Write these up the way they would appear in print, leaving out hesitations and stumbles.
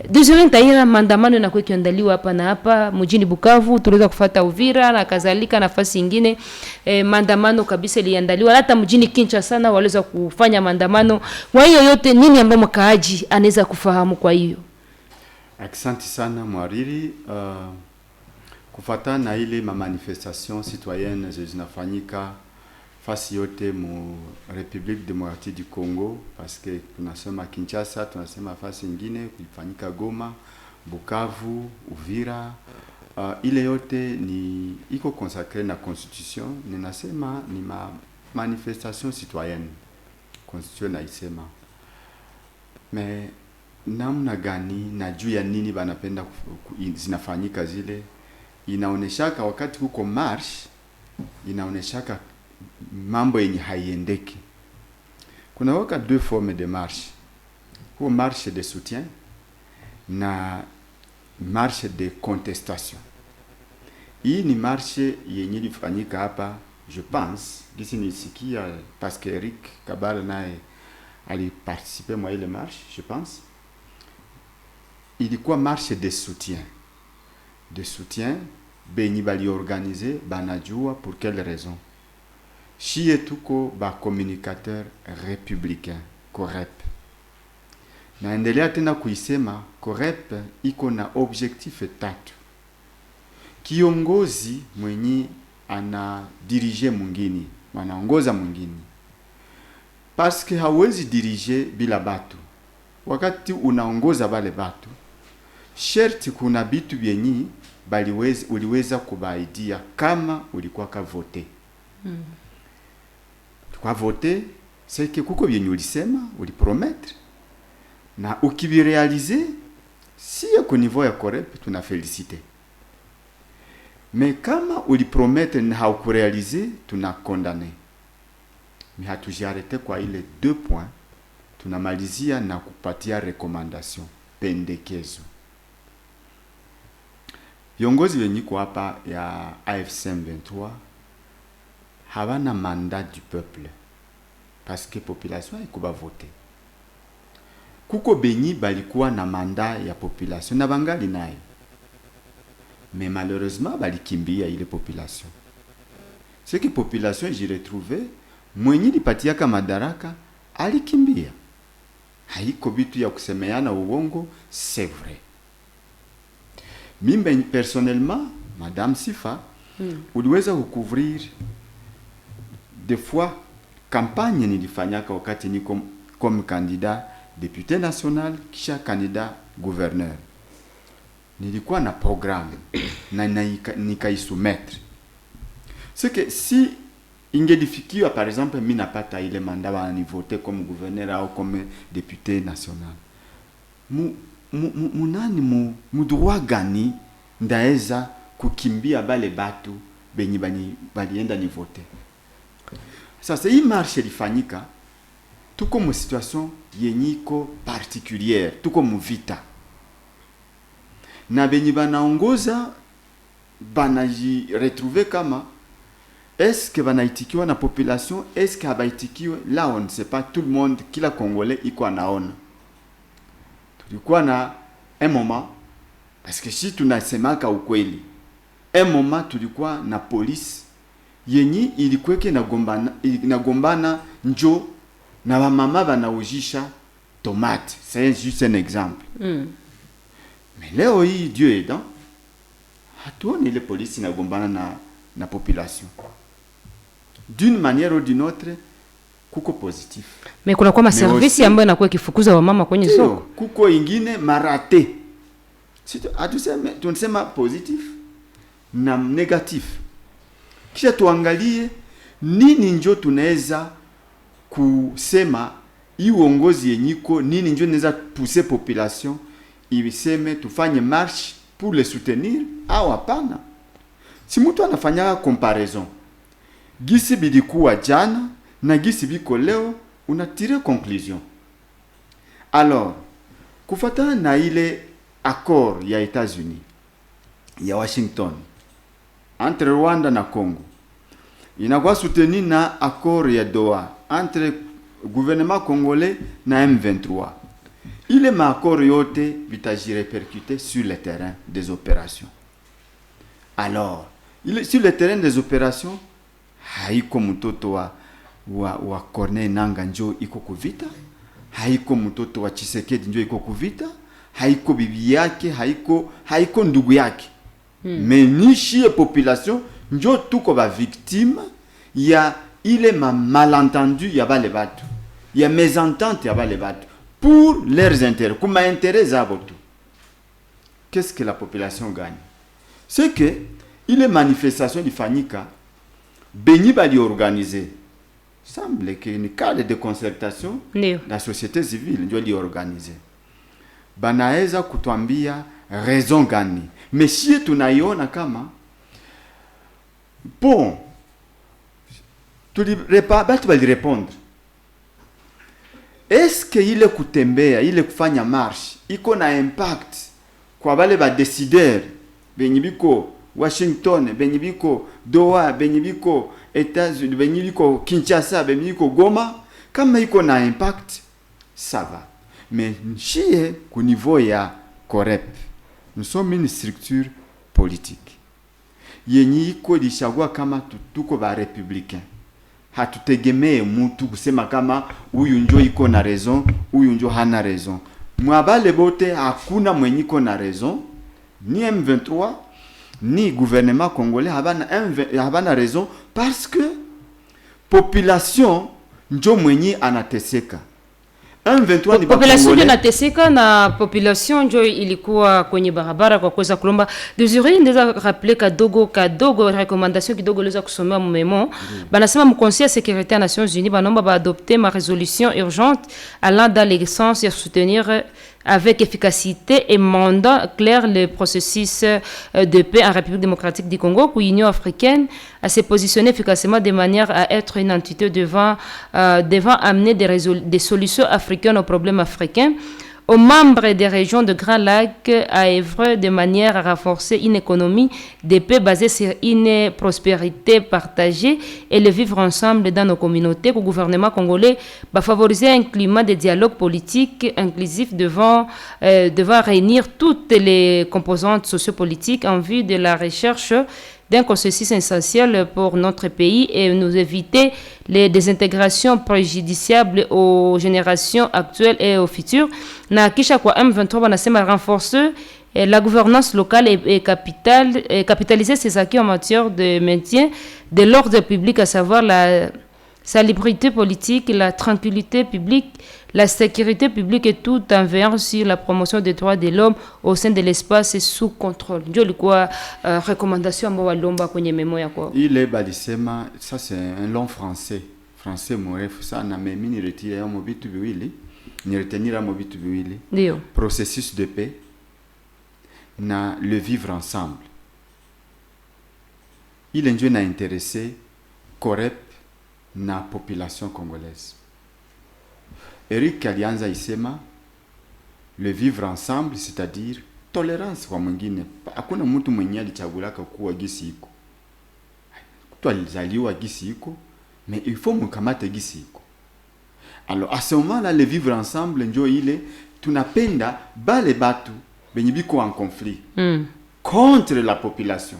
Deuxième taira maandamano na kukiandaliwa hapa na hapa mjini Bukavu, tuliweza kufuata Uvira na kadhalika nafasi nyingine. Maandamano kabisa iliandaliwa hata mjini Kinshasa na waliweza kufanya maandamano. Kwa hiyo yote nini ambayo mkaaji anaweza kufahamu kwa hiyo? Asante sana mwariri. Kufuatana na ile manifestation citoyenne zinafanyika fasi yote mu République démocratique du Congo, parce que tunasema Kinshasa, tunasema fasi nyingine kulifanyika Goma, Bukavu, Uvira. Ile yote ni iko consacré na constitution, ninasema ni manifestation citoyenne. Constitution naisema. Mais namna gani na juu ya nini banapenda zinafanyika zile, inaoneshaka wakati kuko march, inaoneshaka mambo yenye haiendeki. Kuna waka deux formes de marche. Kwa marche de soutien na marche de contestation. Hii ni marche yenye ilifanyika hapa, je pense, gisi nisikia parce que Eric Kabala naye aliparticiper mwa ile marche, je pense. Ilikuwa marche de soutien. De soutien, benyi bali organiser, banajua pour quelle raison. Shie tuko ba communicateur républicain, COREP. Naendelea tena kuisema, COREP iko na objectif tatu. Kiongozi mwenye ana dirige mwingine, wanaongoza mwingine. Parce que hawezi dirige bila batu. Wakati unaongoza bale batu, sherti kuna bitu vyenyi uliweza kubaidia kama ulikuwa ka vote. Kwa vote, c'est que kuko vyenye ulisema, ulipromettre. Na ukivirealize, si yako niveau ya COREP, tunafelicite. Mais kama ulipromettre na haukurealize, tunakondane. Mais hatujiarete kwa ile 2 points, tunamalizia na kupatia recommandation, pendekezo. Viongozi wenye kwa hapa ya AFC M23 havana mandat du peuple, parce que population ikuba voter. Kuko benyi balikuwa na mandat ya population na bangali naye, mais malheureusement balikimbia ile population. C'est que population j'y retrouvé mwenye lipatiaka madaraka alikimbia. Haiko bitu ya kusemeana uongo, c'est vrai. Mimi personnellement, Madame Sifa, uliweza kucouvrir des fois campagne nilifanyaka wakati niko comme candidat député national kisha candidat gouverneur. Nilikuwa na programme na nikaisoumettre. C'est que si ingedifikiwa par exemple mimi napata ile mandat wa ni voter comme gouverneur au comme député national, munani droit gani ndaeza kukimbia bale batu benyi balienda ni voter. Sasa hii marche ilifanyika, tuko mu situation yenyiko particulière, tuko mu vita. Na benyi banaongoza banaji retrouver kama est-ce que banaitikiwa na population, est-ce que habaitikiwe, là on ne sait pas, tout le monde, kila Congolais iko anaona. Tulikuwa na un moment, parce que si tunasemaka ukweli, un moment tulikuwa na police yenyi ilikuweke nagombana njo na wamama wanaujisha tomate. C'est juste un exemple. Mais leo hii Dieu aidant, hatuoni ile police inagombana na population. D'une manière ou d'une autre, kuko positif. Mais kuna kwa service ambayo inakuwa kifukuza wamama kwenye soko. Kuko ingine marate. Atuseme tunasema positif na negatif. Kisha tuangalie nini njo tunaweza kusema hii uongozi yenyiko, nini njo tunaweza pousser population ibiseme tufanye marche pour les soutenir au hapana. Si mtu anafanya comparaison gisi bilikuwa jana na gisi biko leo, unatire conclusion. Alors kufuatana na ile accord ya États-Unis ya Washington entre Rwanda na Congo, inakuwa soutenu na accord ya Doha entre gouvernement congolais na M23. ile maakoro yote vitajirepercuter sur le terrain des opérations. Alors, sur le terrain des opérations, haiko mtoto wa Corneille Nangaa njo iko kuvita, haiko mtoto wa Tshisekedi njo iko kuvita, haiko bibi yake, haiko ndugu yake. Mais nishi population njo tuko ba victime ya ile malentendu ya bale batu, ya mésentente ya bale batu pour leurs intérêts, comme intérêts zabo tu. Qu'est-ce que la population gagne? C'est que ile manifestation ifanyika benyi bali organiser. Semble que une cadre de concertation la société civile ndio li organiser. Banaweza kutuambia raison gani? Mais si tunaiona kama bon batu bali répondre. Est-ce que ile kutembea, ile kufanya marche iko na impact kwa bale ba décideurs benyi biko Washington, benyi biko Doha, benyi biko États-Unis, benyi biko Kinshasa, benyi biko Goma? Kama iko na impact, ça va. Mais chie ku niveau ya COREP, nous sommes une structure politique yenye iko lishagua kama tuko ba républicain. Hatutegemee mtu kusema kama huyu njo iko na raison, huyu njo hana raison. Mwabale bote hakuna mwenye iko na raison, ni M23 ni gouvernement congolais habana raison, parce que population njo mwenye anateseka. M23 ni population ndio inateseka na population njo ilikuwa kwenye barabara kwa kuweza kulomba. Desire ndeza rappeler kadogo recommandation kidogo leza kusomea memo. Banasema mu Conseil de sécurité des Nations Unies banomba ba adopter ma résolution urgente allant dans le sens de soutenir avec efficacité et mandat clair le processus de paix en République démocratique du Congo, où l'Union africaine a se positionné efficacement de manière à être une entité devant amener des solutions africaines aux problèmes africains, aux membres des régions de Grand Lac à œuvrer de manière à renforcer une économie de paix basée sur une prospérité partagée et le vivre ensemble dans nos communautés. Le gouvernement congolais va favoriser un climat de dialogue politique inclusif devant réunir toutes les composantes sociopolitiques en vue de la recherche d'un consensus essentiel pour notre pays et nous éviter les désintégrations préjudiciables aux générations actuelles et aux futures. Na kisha kwa M23 banasema renforcer la gouvernance locale et capitaliser ses acquis en matière de maintien de l'ordre public, à savoir la salubrité politique, la tranquillité publique, la sécurité publique et tout en veillant sur la promotion des droits de l'homme au sein de l'espace sous contrôle. Ndio ilikuwa recommandation ambayo walomba kwenye memo yako. Ile balisema ça c'est un long français mrefu sana, mais mimi niretire ya mobitu biwili, niretenira mobitu biwili. Ndio. Processus de paix na le vivre ensemble. Ile ndio na intéressé COREP na population congolaise. Eric alianza isema le vivre ensemble, c'est-à-dire tolérance kwa mwingine. Hakuna mtu mwenye alichagulaka kuwa gisi iko. Mtu alizaliwa gisi iko, mais il faut mkamate gisi iko. Alors à ce moment-là, le vivre ensemble njo ile tunapenda bale batu benye biko en conflit contre la population.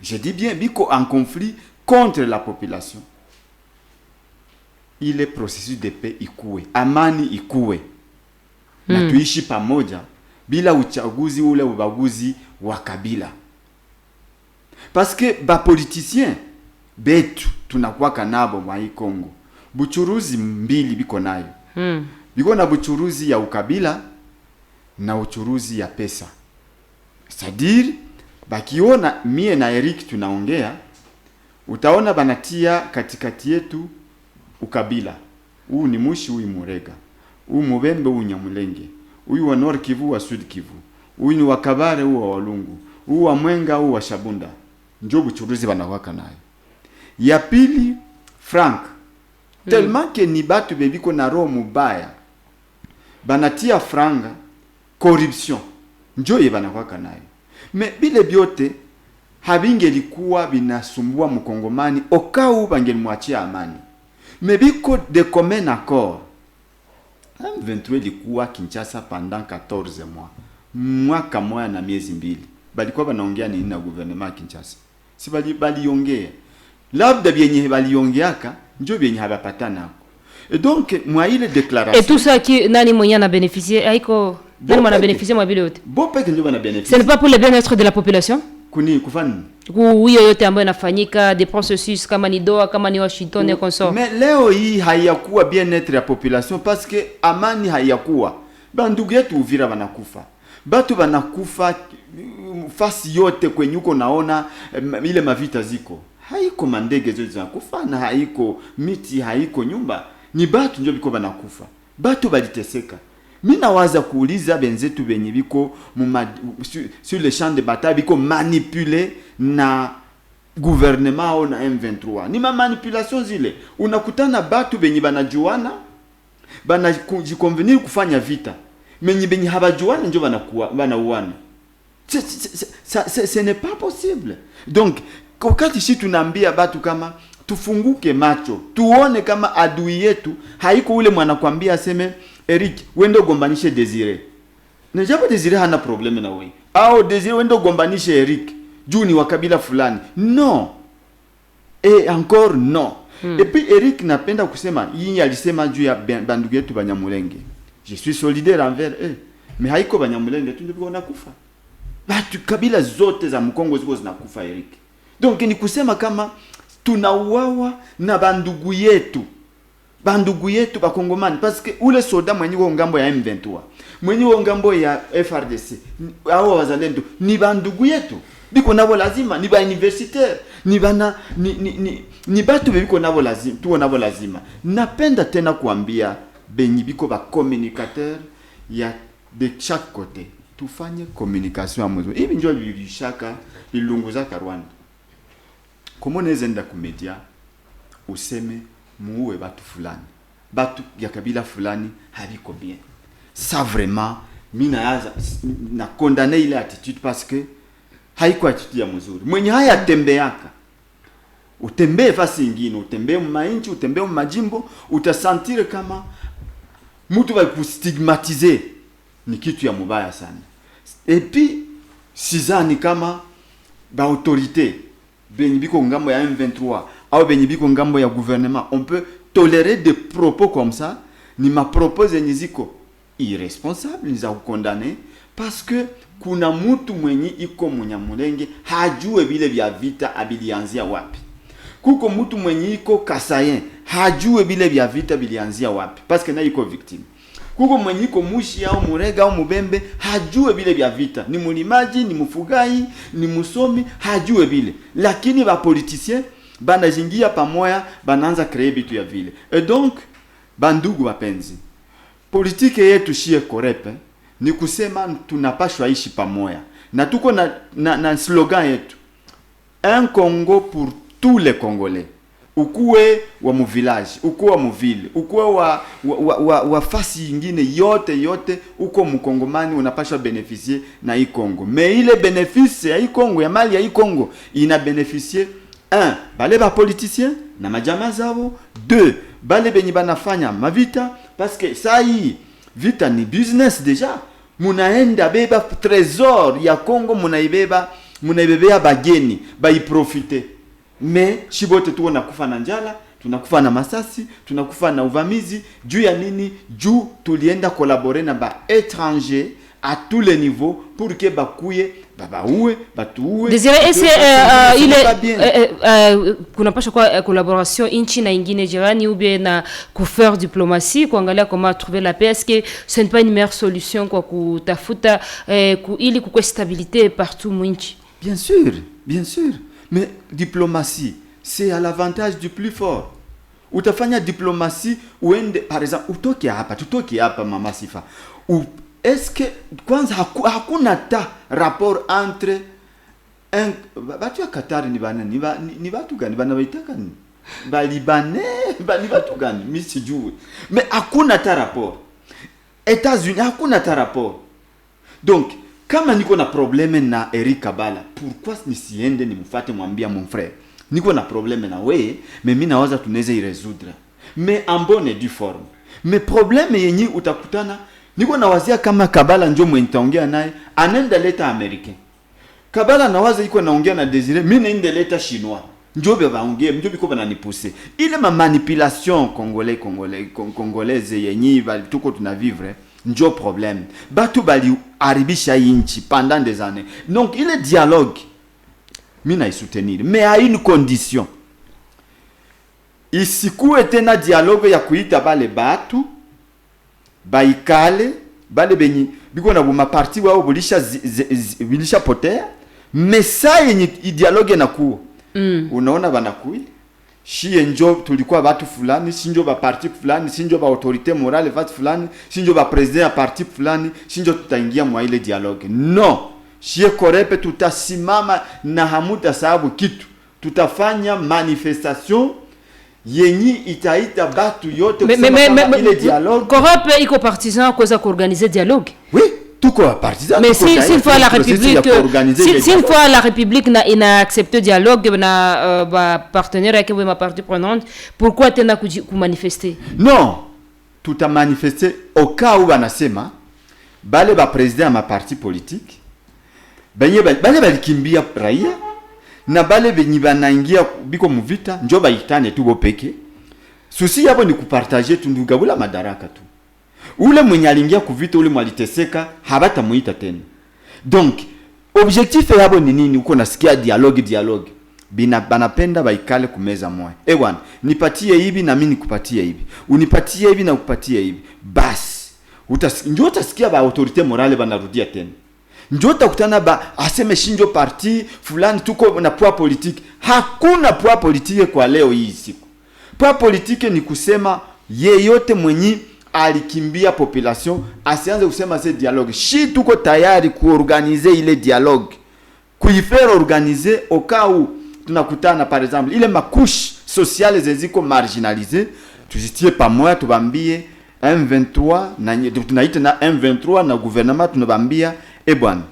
Je dis bien biko en conflit contre la population. Ile processus de paix ikuwe, amani ikuwe. Na tuishi pamoja bila uchaguzi ule ubaguzi wa kabila. Parce que ba politiciens betu tunakuwa kanabo mwa hii Kongo. Buchuruzi mbili biko nayo. Biko na buchuruzi ya ukabila na uchuruzi ya pesa. C'est-à-dire bakiona mie na Eric tunaongea, utaona banatia katikati yetu ukabila. Huu ni Mushi, huu Murega, huu Mubembe, huu Nyamulenge, huu wa Nord Kivu, wa Sud Kivu, huu ni wa Kabare, huu wa Walungu, huu wa Mwenga, huu wa Shabunda. Njo buchuruzi banawaka nayo. Ya pili frank. Tellement que ni batu bebiko na roho mubaya. Banatia franga corruption. Njo ye banawaka nayo. Me bile biote habingelikuwa binasumbua mkongomani okau bangelimwachia amani. Mais biko de commun accord M23 ilikuwa Kinshasa pendant 14 mois. Mwaka moja na miezi mbili. Balikuwa banaongea nini na gouvernement Kinshasa? Si baliongea. Labda vyenye baliongeaka ndio vyenye habapatana. Et donc moi ile déclaration. Et tout ça qui nani mwenye na bénéficier haiko nani mwana bénéficier mwa bile yote. Bon peke ndio bana bénéficier. Ce n'est pas pour le bien-être de la population? Kuni kufani. Hiyo yote ambayo inafanyika des processus kama ni Doha kama ni Washington et consort. Mais leo hii hayakuwa bien-être ya population parce que amani hayakuwa. Bandugu yetu Uvira wanakufa. Batu wanakufa fasi yote kwenye uko naona ile mavita ziko. Haiko mandege zote zinakufa na haiko miti haiko nyumba. Ni batu ndio biko banakufa. Batu baliteseka. Mimi nawaza kuuliza benzetu benye biko sur le champ de bataille biko manipulé na gouvernement au na M23. Ni manipulation zile. Unakutana batu benye banajuana banajikonvenir kufanya vita. Menye benye habajuana ndio banauana. Ce n'est pas possible. Donc wakati sisi tunaambia batu kama tufunguke macho, tuone kama adui yetu haiko ule mwanakwambia aseme Eric wendo gombanishe Desire. Na japo Desire hana probleme na wewe. Au Desire wendo gombanishe Eric juu ni wa kabila fulani. Non. Et encore non. Et puis Eric napenda kusema yeye alisema juu ya bandugu yetu Banyamulenge. Je suis solidaire envers eux. Mais haiko Banyamulenge tu ndio wanakufa. Batu kabila zote za Mkongo ziko zinakufa Eric. Donc ni kusema kama tunauawa na bandugu yetu bakongomani parce que ule soda mwenye wa ngambo ya M23 mwenye wa ngambo ya FRDC hao wazalendo ni bandugu yetu biko nabo lazima ni ba universitaire ni bana ni batu biko nabo lazima tuo nabo lazima. Napenda tena kuambia benyi biko ba communicateur ya de chaque côté tufanye communication ambazo hivi ndio bilishaka bilunguza Rwanda. Comment nezenda ku media useme muue batu fulani batu ya kabila fulani habiko bien, ça vraiment mina na condamner ile attitude parce que haiko attitude ya mzuri. Mwenye haya tembeaka utembee fasi nyingine, utembee mainchi, utembee majimbo, utasentir kama mtu va kustigmatiser, ni kitu ya mubaya sana. Et puis sizani kama ba autorité benye biko ngambo ya M23 au benye biko ngambo ya gouvernement on peut tolérer des propos comme ça. Ni ma propos zenye ziko irresponsable ni za kukondane parce que kuna mtu mwenye iko Munyamulenge hajue vile vya vita abilianzia wapi. Kuko mtu mwenye iko Kasayen hajue vile vya vita bilianzia wapi parce que na iko victime. Kuko mwenye iko Mushi au Murega au Mubembe hajue vile vya vita, ni mulimaji, ni mfugai, ni musomi, hajue vile. Lakini ba politiciens banajingia pamoja bananza créer bitu ya vile. Et donc bandugu wapenzi, politike yetu shie korepe ni kusema tunapashwa ishi pamoja. Na tuko na slogan yetu, un Congo pour tous les Congolais. Ukuwe wa mu village, ukuwe wa mu ville, ukuwe wa fasi nyingine yote uko mkongomani unapaswa beneficier na hii Congo. Mais ile bénéfice ya hii Congo, ya mali ya hii Congo ina beneficier un bale ba politiciens na majama zao, deux bale benye banafanya mavita parce que ça hii vita ni business déjà. Munaenda beba trésor ya Congo, munaibebea bageni baiprofite. Mais shibote tuko nakufa na njala, tunakufa na masasi, tunakufa na uvamizi. Juu ya nini? Juu tulienda collaborer na ba étranger à tous les niveaux pour que bakuye babaue batuue. Désiré, est-ce kunapasha kwa collaboration inchi na ingine jirani ou bien na kufaire diplomatie kuangalia comment trouver la paix? Est-ce que ce n'est pas une meilleure solution kwa kutafuta ili kukwe stabilité partout mwinchi? Bien sûr, bien sûr. Mais diplomatie, c'est à l'avantage du plus fort. Utafanya diplomatie uende, par exemple, tutoki hapa Mama Sifa. Est-ce que kwanza hakuna ta rapport entre batu ya Qatar ni batu gani banawaitaka ni Libanais ni batu gani mimi sijui, mais hakuna ta rapport. États-Unis hakuna ta rapport. Donc kama niko na probleme na Eric Kabala, pourquoi nisiende nimfuate mwambia mon frère niko na probleme na wewe, mais mimi nawaza tunaweza iresoudre, mais en bonne et due forme. Me probleme yenye utakutana, niko nawazia kama Kabala njo mwenye taongea naye, anenda leta American. Kabala nawaza iko naongea na Desire, mimi naenda leta Chinois. Njo baongee, njo biko bananipuse. Ile ma manipulation congolaise yenye tuko tunavivre, njo problème. Batu bali haribisha inchi pendant des années. Donc ile dialogue mimi na soutenir, mais à une condition. Isikuwe tena dialogue ya kuita bale batu baikale bale benyi biko na buma parti wao bulisha potea, mais ça yenye dialogue na kuo unaona banakui shie njo tulikuwa batu fulani, sinjo ba parti fulani, sinjo ba autorité morale batu fulani, sinjo ba president ya parti fulani, sinjo tutaingia mwa ile dialogue. Non, shie korepe tutasimama na hamuta sababu kitu tutafanya manifestation yenyi itaita batu yote kusema ile dialogue. Korepe iko partisan kuweza kuorganize dialogue. Oui, tuko partisan. Mais si fois la République si fois la République na accepté dialogue na ba partenaire yake ma partie prenante, pourquoi tena ku manifester? Non, tuta manifester au cas où banasema bale ba président ma parti politique bale balikimbia raia na bale benyi banaingia biko muvita njo baitane tu bopeke. Susi yabo ni kupartager tundugabula madaraka tu. Ule mwenye alingia kuvita ule mwaliteseka habata muita tena. Donc objectif yabo ni nini? Uko nasikia dialogue banapenda baikale kumeza moja. Bwana nipatie hivi na mimi nikupatie hivi, unipatie hivi na kupatie hivi, basi njoo utasikia ba autorité morale banarudia tena. Njoo utakutana ba aseme shinjo parti fulani tuko na poa politique. Hakuna poa politique kwa leo hii siku. Poa politique ni kusema yeyote mwenye alikimbia population asianze kusema ce dialogue. Shi tuko tayari kuorganize ile dialogue, kuifere organiser au cas où tunakutana par exemple ile makushi sociale zeziko marginalisées, tuzitie pamoja tubambie M23 na tunaita na M23 na gouvernement tunabambia bwana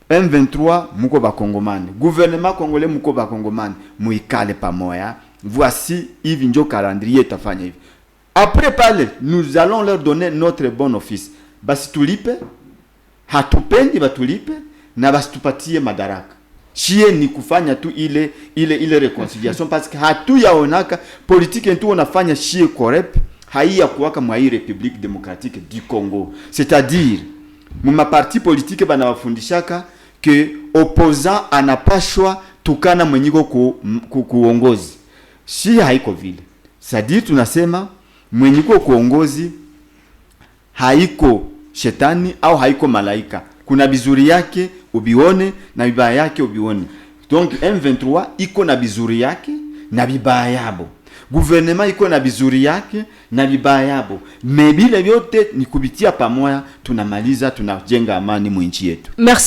M23 muko bakongomani, gouvernement congolais muko bakongomani, muikale pamoja. Voici hivi njo calendrier tafanya hivi. Après parler, nous allons leur donner notre bon office. Basi tulipe, hatupendi batulipe na basi tupatie madaraka. Chie ni kufanya tu ile reconciliation parce que hatu yaonaka politique ntu onafanya chie correct haiya kuwaka mwa hii République démocratique du Congo. C'est-à-dire muma parti politique bana wafundishaka que opposant anapashwa tukana mwenyiko kuongozi. Chie haiko vile. C'est-à-dire tunasema mwenyiko kuongozi haiko shetani au haiko malaika. Kuna bizuri yake ubione na bibaya yake ubione. Donc M23 iko na bizuri yake na bibaya yabo. Gouvernement iko na bizuri yake na bibaya yabo. Mebile vyote ni kubitia pamoja tunamaliza tunajenga amani mu nchi yetu. Merci.